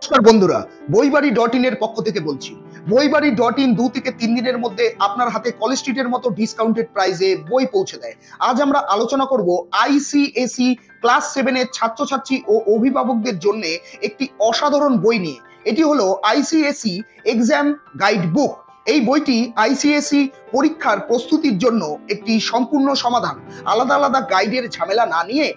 নমস্কার বন্ধুরা, বইবাড়ি.in এর পক্ষ থেকে বলছি। বইবাড়ি.in 2 থেকে 3 দিনের মধ্যে আপনার হাতে কলেজ স্ট্রিটের মতো ডিসকাউন্টেড প্রাইসে বই পৌঁছে দেয়। আজ আমরা আলোচনা করব আইসিএসই ক্লাস 7 এর ছাত্রছাত্রী ও অভিভাবকদের জন্য একটি অসাধারণ বই নিয়ে। এটি হলো আইসিএসই এক্সাম গাইড বুক। এই বইটি আইসিএসই পরীক্ষার প্রস্তুতির জন্য একটি সম্পূর্ণ সমাধান। আলাদা আলাদা গাইডের ঝামেলা না নিয়ে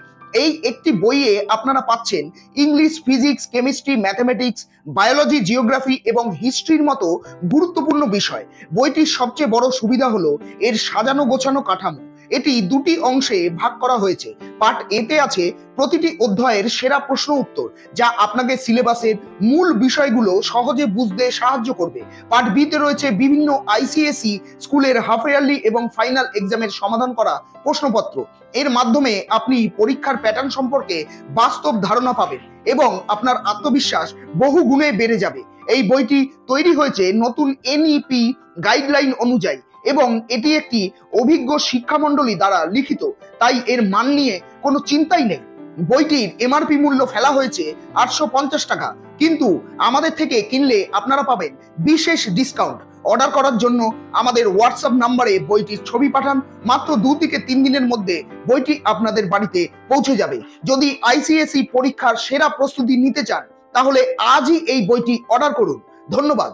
এই একটি বইয়ে আপনারা পাচ্ছেন English, physics, chemistry, mathematics, biology, geography এবং হিস্ট্রির মতো গুরুত্বপূর্ণ বিষয়। বইটির সবচেয়ে বড় সুবিধা হলো এর সাজানো গোছানো কাঠামো। এটি দুটি অংশে ভাগ করা হয়েছে। পার্ট এতে আছে প্রতিটি অধ্যায়ের সেরা প্রশ্ন উত্তর, যা আপনাকে সিলেবাসের মূল বিষয়গুলো সহজে বুঝতে সাহায্য করবে। পার্ট বিতে রয়েছে বিভিন্ন আইসিএসই স্কুলের হাফ ইয়ারলি এবং ফাইনাল এক্সামের সমাধান করা প্রশ্নপত্র। এর মাধ্যমে আপনি পরীক্ষার প্যাটার্ন সম্পর্কে বাস্তব ধারণা পাবেন এবং আপনার আত্মবিশ্বাস বহু গুণে বেড়ে যাবে। এই বইটি তৈরি হয়েছে নতুন এনইপি গাইডলাইন অনুযায়ী এবং এটি একটি অভিজ্ঞ শিক্ষামণ্ডলী দ্বারা লিখিত, তাই এর মান নিয়ে কোনো চিন্তাই নেই। বইটির এমআরপি মূল্য ফেলা হয়েছে 850 টাকা, কিন্তু আমাদের থেকে কিনলে আপনারা পাবেন বিশেষ ডিসকাউন্ট। অর্ডার করার জন্য আমাদের হোয়াটসঅ্যাপ নাম্বারে বইটির ছবি পাঠান। মাত্র 2 থেকে 3 দিনের মধ্যে বইটি আপনাদের বাড়িতে পৌঁছে যাবে। যদি আইসিএসই পরীক্ষার সেরা প্রস্তুতি নিতে চান, তাহলে আজই এই বইটি অর্ডার করুন। ধন্যবাদ।